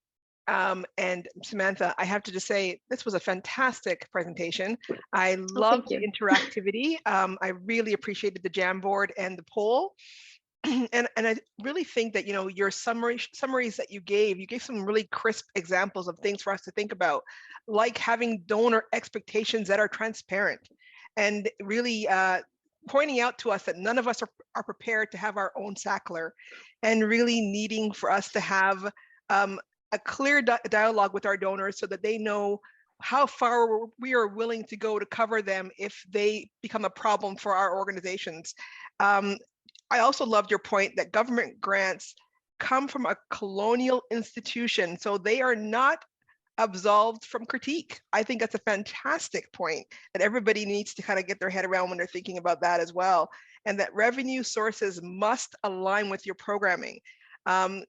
and Samantha, I have to just say, this was a fantastic presentation. I love the interactivity. I really appreciated the Jamboard and the poll. And I really think that, your summaries that you gave some really crisp examples of things for us to think about, like having donor expectations that are transparent and really pointing out to us that none of us are prepared to have our own Sackler, and really needing for us to have a clear dialogue with our donors so that they know how far we are willing to go to cover them if they become a problem for our organizations. I also loved your point that government grants come from a colonial institution, so they are not absolved from critique. I think that's a fantastic point that everybody needs to kind of get their head around when they're thinking about that as well. And that revenue sources must align with your programming. And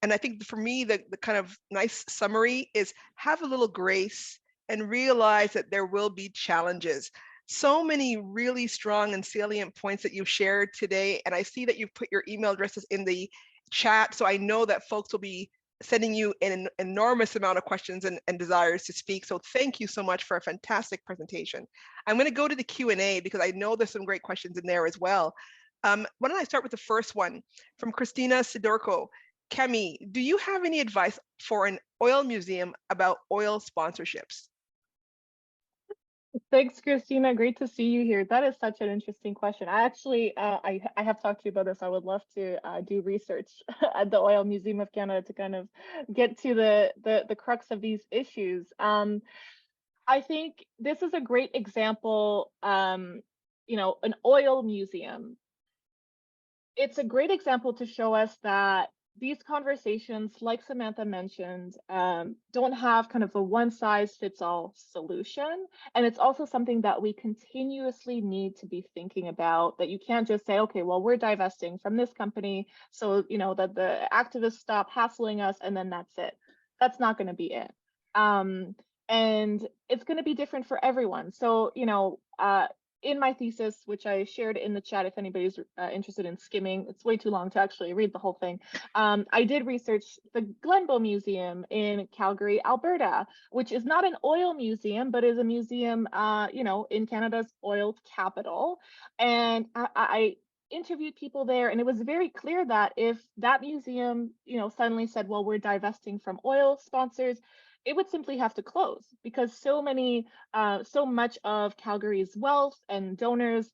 I think for me, the kind of nice summary is have a little grace and realize that there will be challenges. So many really strong and salient points that you've shared today. And I see that you've put your email addresses in the chat. So I know that folks will be sending you an enormous amount of questions and desires to speak. So thank you so much for a fantastic presentation. I'm going to go to the Q&A because I know there's some great questions in there as well. Why don't I start with the first one from Christina Sidorko. Camille, do you have any advice for an oil museum about oil sponsorships? Thanks, Christina. Great to see you here. That is such an interesting question. I actually, I have talked to you about this. I would love to do research at the Oil Museum of Canada to kind of get to the crux of these issues. I think this is a great example. An oil museum. It's a great example to show us that these conversations, like Samantha mentioned, don't have kind of a one size fits all solution. And it's also something that we continuously need to be thinking about, that you can't just say, okay, well, we're divesting from this company, so, that the activists stop hassling us and then that's it. That's not going to be it. And it's going to be different for everyone. So, in my thesis, which I shared in the chat, if anybody's interested in skimming, it's way too long to actually read the whole thing. I did research the Glenbow Museum in Calgary, Alberta, which is not an oil museum, but is a museum, in Canada's oil capital. And I interviewed people there, and it was very clear that if that museum, suddenly said, well, we're divesting from oil sponsors, it would simply have to close, because so much of Calgary's wealth and donors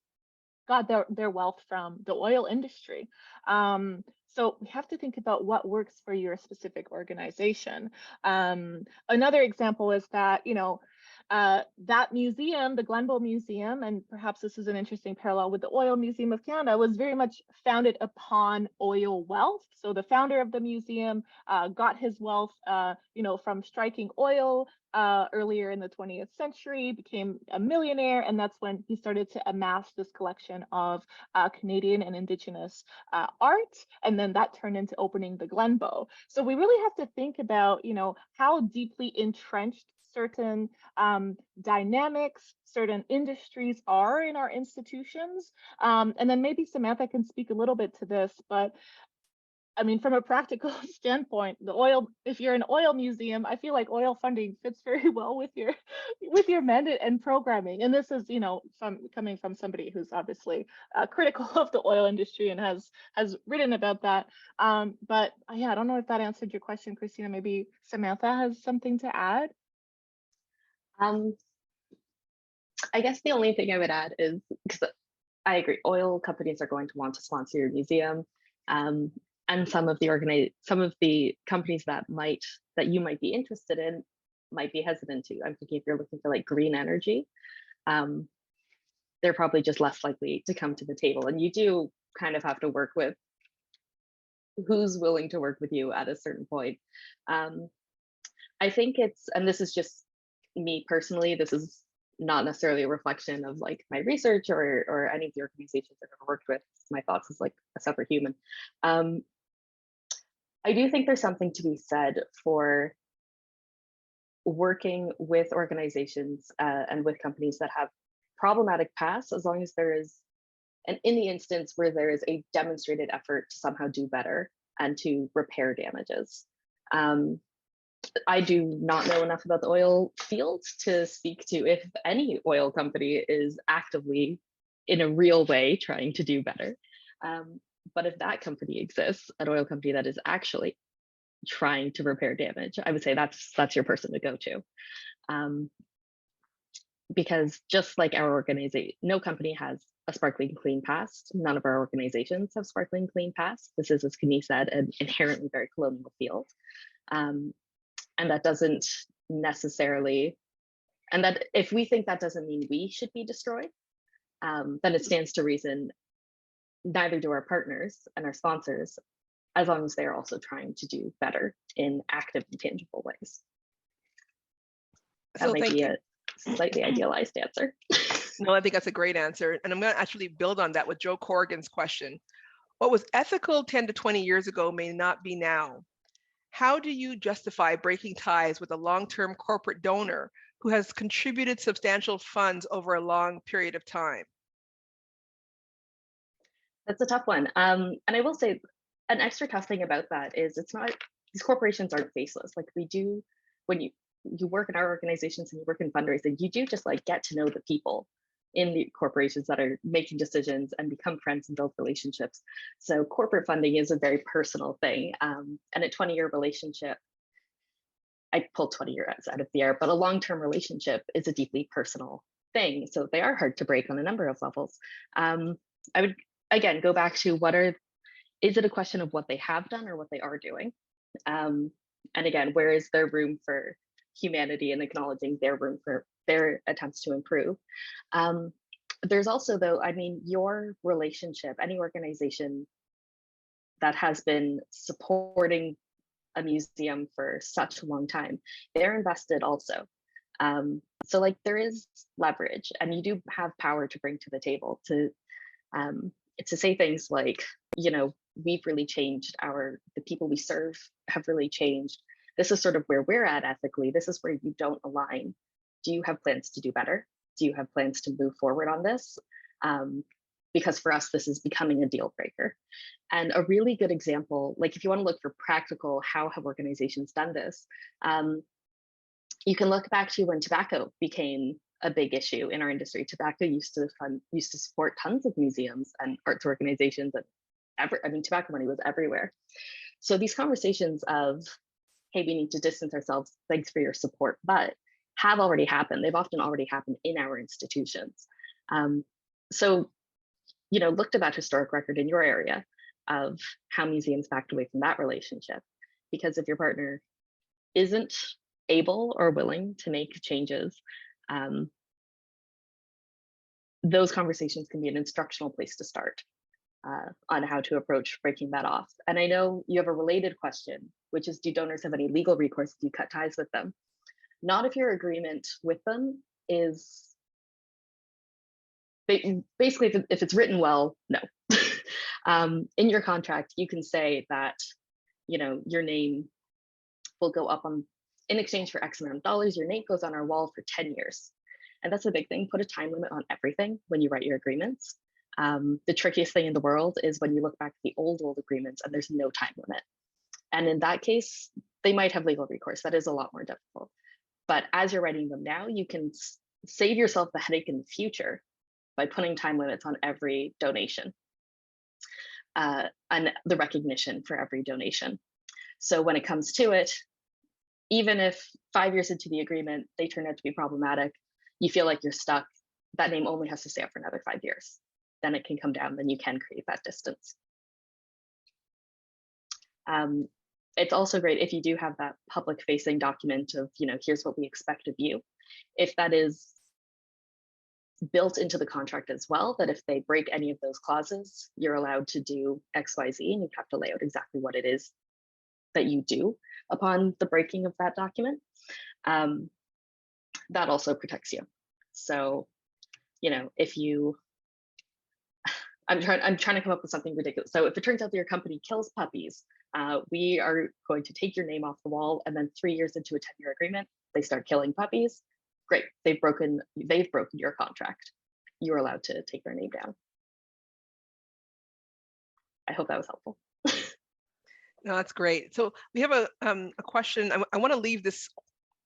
got their wealth from the oil industry. So we have to think about what works for your specific organization. Another example is that, that museum, the Glenbow Museum, and perhaps this is an interesting parallel with the Oil Museum of Canada, was very much founded upon oil wealth. So the founder of the museum got his wealth, from striking oil earlier in the 20th century, became a millionaire, and that's when he started to amass this collection of Canadian and Indigenous art, and then that turned into opening the Glenbow. So we really have to think about, how deeply entrenched certain dynamics, certain industries are in our institutions. And then maybe Samantha can speak a little bit to this, but I mean, from a practical standpoint, if you're an oil museum, I feel like oil funding fits very well with your mandate and programming. And this is, coming from somebody who's obviously critical of the oil industry and has written about that. But yeah, I don't know if that answered your question, Christina. Maybe Samantha has something to add. I guess the only thing I would add is, because I agree, oil companies are going to want to sponsor your museum. And some of the companies that you might be interested in might be hesitant to. I'm thinking if you're looking for like green energy, they're probably just less likely to come to the table. And you do kind of have to work with who's willing to work with you at a certain point. I think and this is just me personally, this is not necessarily a reflection of like my research or any of the organizations I've ever worked with. My thoughts as like a separate human. I do think there's something to be said for working with organizations and with companies that have problematic pasts, as long as there is, and in the instance where there is a demonstrated effort to somehow do better and to repair damages. I do not know enough about the oil field to speak to if any oil company is actively, in a real way, trying to do better. But if that company exists, an oil company that is actually trying to repair damage, I would say that's your person to go to. Because just like our organization, no company has a sparkling clean past. None of our organizations have sparkling clean past. This is, as Camille said, an inherently very colonial field. And that doesn't necessarily, and that if we think that doesn't mean we should be destroyed, then it stands to reason neither do our partners and our sponsors, as long as they're also trying to do better in active and tangible ways. That might be a slightly idealized answer. No, I think that's a great answer. And I'm going to actually build on that with Joe Corrigan's question. What was ethical 10 to 20 years ago may not be now. How do you justify breaking ties with a long-term corporate donor who has contributed substantial funds over a long period of time? That's a tough one. And I will say an extra tough thing about that is these corporations aren't faceless. Like we do, when you work in our organizations and you work in fundraising, you do just like get to know the people in the corporations that are making decisions and become friends and build relationships. So corporate funding is a very personal thing. And a 20-year relationship, I pulled 20 years out of the air, but a long-term relationship is a deeply personal thing. So they are hard to break on a number of levels. I would, again, go back to is it a question of what they have done or what they are doing? And again, where is there room for humanity and acknowledging their room for their attempts to improve? There's also, though, I mean, your relationship, any organization that has been supporting a museum for such a long time, they're invested also. So like there is leverage, and you do have power to bring to the table to say things like, you know, we've really changed the people we serve have really changed. This is sort of where we're at ethically. This is where you don't align. Do you have plans to do better? Do you have plans to move forward on this? Because for us, this is becoming a deal breaker. And a really good example, like if you want to look for practical, how have organizations done this? You can look back to when tobacco became a big issue in our industry. Tobacco used to support tons of museums and arts organizations, and tobacco money was everywhere. So these conversations of, hey, we need to distance ourselves, thanks for your support, but have already happened. They've often already happened in our institutions. So, you know, look to that historic record in your area of how museums backed away from that relationship. Because if your partner isn't able or willing to make changes, those conversations can be an instructional place to start on how to approach breaking that off. And I know you have a related question, which is, do donors have any legal recourse if you cut ties with them? Not if your agreement with them is, basically if it's written well, no. In your contract, you can say that, you know, your name will go up in exchange for X amount of dollars, your name goes on our wall for 10 years. And that's a big thing. Put a time limit on everything when you write your agreements. The trickiest thing in the world is when you look back at the old agreements and there's no time limit. And in that case, they might have legal recourse. That is a lot more difficult. But as you're writing them now, you can save yourself the headache in the future by putting time limits on every donation and the recognition for every donation. So when it comes to it, even if 5 years into the agreement, they turn out to be problematic, you feel like you're stuck, that name only has to stay up for another 5 years. Then it can come down, then you can create that distance. It's also great if you do have that public facing document of, you know, here's what we expect of you. If that is built into the contract as well, that if they break any of those clauses, you're allowed to do X, Y, Z, and you have to lay out exactly what it is that you do upon the breaking of that document. That also protects you. So, you know, if you, I'm trying to come up with something ridiculous. So if it turns out that your company kills puppies, we are going to take your name off the wall, and then 3 years into a 10-year agreement, they start killing puppies. Great, they've broken your contract. You're allowed to take their name down. I hope that was helpful. No, that's great. So we have a question. I want to leave this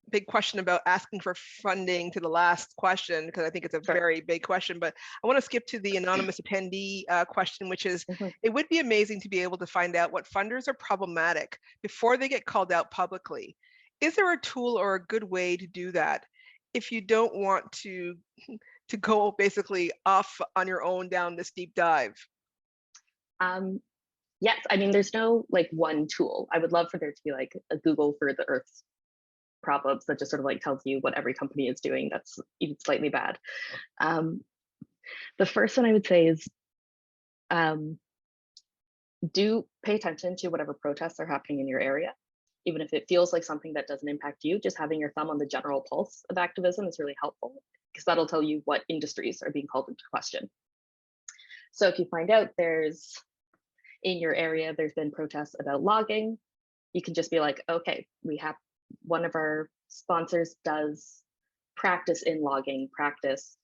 big question about asking for funding to the last question, because I think it's a very big question, but I want to skip to the anonymous attendee question, which is, it would be amazing to be able to find out what funders are problematic before they get called out publicly. Is there a tool or a good way to do that if you don't want to go basically off on your own down this deep dive? Yes, I mean, there's no like one tool. I would love for there to be like a Google for the Earth's problems that just sort of like tells you what every company is doing that's even slightly bad. The first one I would say is do pay attention to whatever protests are happening in your area. Even if it feels like something that doesn't impact you, just having your thumb on the general pulse of activism is really helpful, because that'll tell you what industries are being called into question. So if you find out in your area, there's been protests about logging, you can just be like, okay, we have one of our sponsors does practice in logging, practice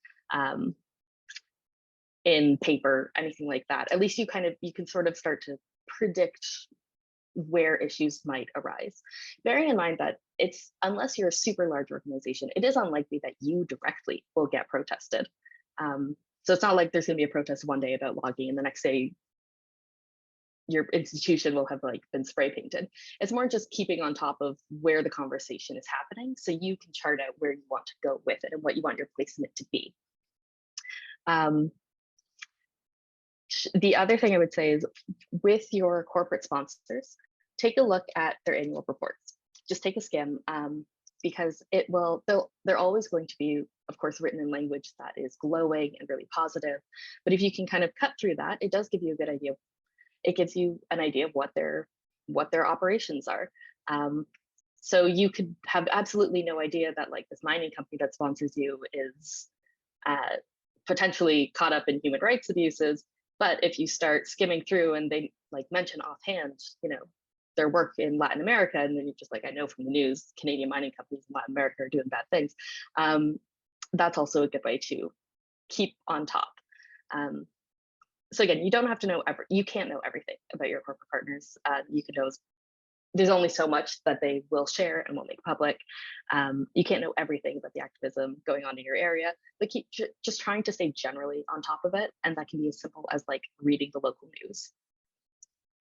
in paper, anything like that. At least you can sort of start to predict where issues might arise. Bearing in mind that unless you're a super large organization, it is unlikely that you directly will get protested. So it's not like there's going to be a protest one day about logging and the next day your institution will have like been spray painted. It's more just keeping on top of where the conversation is happening, so you can chart out where you want to go with it and what you want your placement to be. The other thing I would say is, with your corporate sponsors, take a look at their annual reports. Just take a skim, because they're always going to be, of course, written in language that is glowing and really positive. But if you can kind of cut through that, it does give you a good idea. It gives you an idea of what their operations are. So you could have absolutely no idea that like this mining company that sponsors you is potentially caught up in human rights abuses. But if you start skimming through and they like mention offhand, their work in Latin America, and then you're just like, I know from the news, Canadian mining companies in Latin America are doing bad things. That's also a good way to keep on top. So again, you don't have to know you can't know everything about your corporate partners. You can know there's only so much that they will share and will make public. You can't know everything about the activism going on in your area, but keep just trying to stay generally on top of it. And that can be as simple as like reading the local news.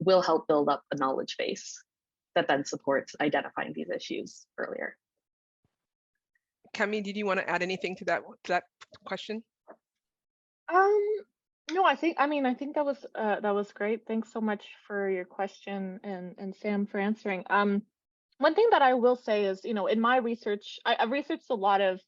Will help build up a knowledge base that then supports identifying these issues earlier. Camille, did you want to add anything to that question? No, I think that was great. Thanks so much for your question, and Sam for answering. One thing that I will say is, in my research, I've researched a lot of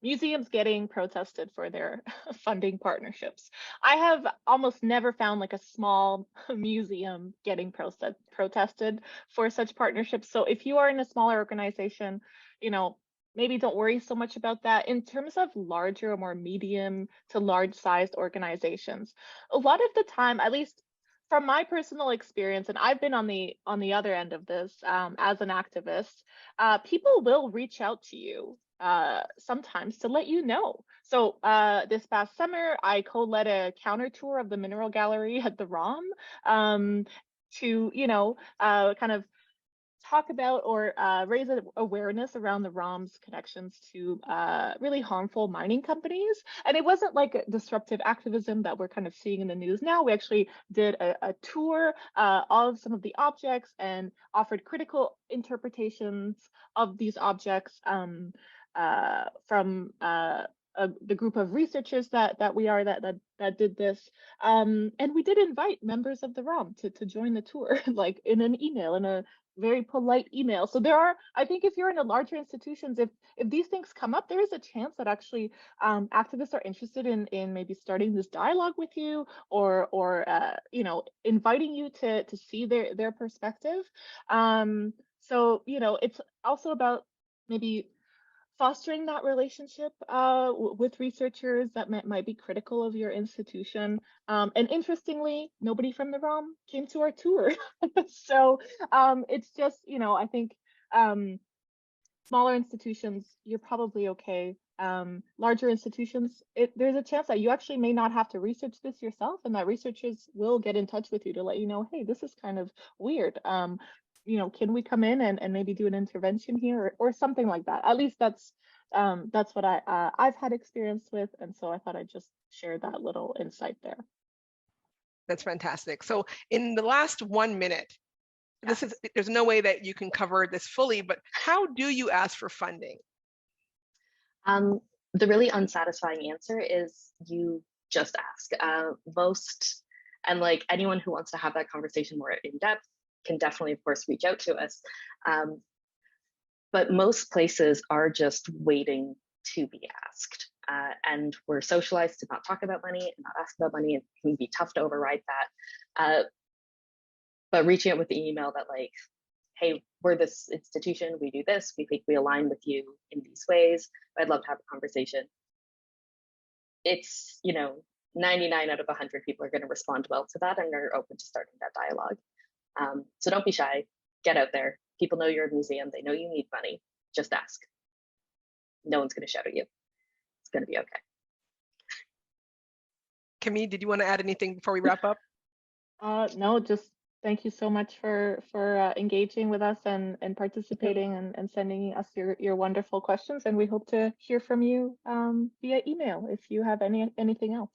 museums getting protested for their funding partnerships. I have almost never found like a small museum getting protested for such partnerships. So if you are in a smaller organization, maybe don't worry so much about that. In terms of larger or more medium to large sized organizations, a lot of the time, at least from my personal experience, and I've been on the other end of this as an activist, people will reach out to you sometimes to let you know. So this past summer, I co-led a counter tour of the Mineral Gallery at the ROM to, kind of talk about or raise awareness around the ROM's connections to really harmful mining companies. And it wasn't like disruptive activism that we're kind of seeing in the news now. We actually did a tour of some of the objects and offered critical interpretations of these objects from the group of researchers that we are that did this, and we did invite members of the ROM to join the tour, like in an email, in a very polite email. So I think if you're in a larger institutions, if these things come up, there is a chance that actually activists are interested in maybe starting this dialogue with you, or inviting you to see their perspective. So it's also about maybe fostering that relationship with researchers that might be critical of your institution. And interestingly, nobody from the ROM came to our tour. So it's just, I think smaller institutions, you're probably okay. Larger institutions, there's a chance that you actually may not have to research this yourself, and that researchers will get in touch with you to let you know, hey, this is kind of weird. Can we come in and maybe do an intervention here, or something like that? At least that's what I've had experience with, and so I thought I'd just share that little insight there. That's fantastic. So in the last 1 minute, there's no way that you can cover this fully, but how do you ask for funding? The really unsatisfying answer is you just ask. And like anyone who wants to have that conversation more in depth can definitely, of course, reach out to us. But most places are just waiting to be asked. And we're socialized to not talk about money and not ask about money. It can be tough to override that. But reaching out with the email that like, hey, we're this institution, we do this, we think we align with you in these ways, I'd love to have a conversation. It's, 99 out of 100 people are going to respond well to that and are open to starting that dialogue. So don't be shy, get out there. People know you're a museum, they know you need money, just ask. No one's going to shout at you. It's going to be okay. Camille, did you want to add anything before we wrap up? No, just thank you so much for engaging with us and participating and sending us your wonderful questions. And we hope to hear from you via email if you have anything else.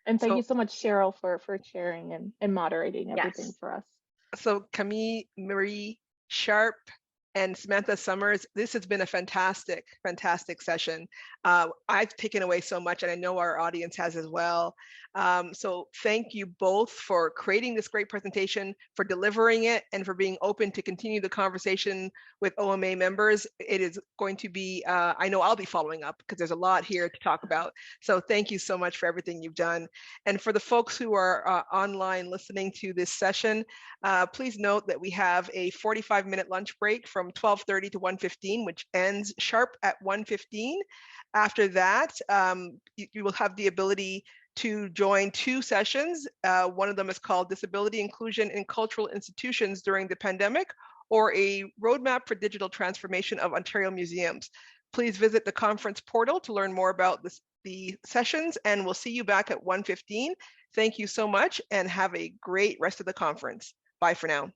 And thank So, you so much, Cheryl, for chairing and moderating everything Yes. for us. so Camille-Mary Sharp and Samantha Summers, this has been a fantastic, fantastic session. I've taken away so much, and I know our audience has as well. So thank you both for creating this great presentation, for delivering it, and for being open to continue the conversation with OMA members. It is going to be, I know I'll be following up because there's a lot here to talk about. So thank you so much for everything you've done. And for the folks who are online listening to this session, please note that we have a 45-minute lunch break from 12:30 to 1:15, which ends sharp at 1:15. After that, you will have the ability to join 2 sessions. One of them is called Disability Inclusion in Cultural Institutions During the Pandemic, or a Roadmap for Digital Transformation of Ontario Museums. Please visit the conference portal to learn more about the sessions, and we'll see you back at 1:15. Thank you so much, and have a great rest of the conference. Bye for now.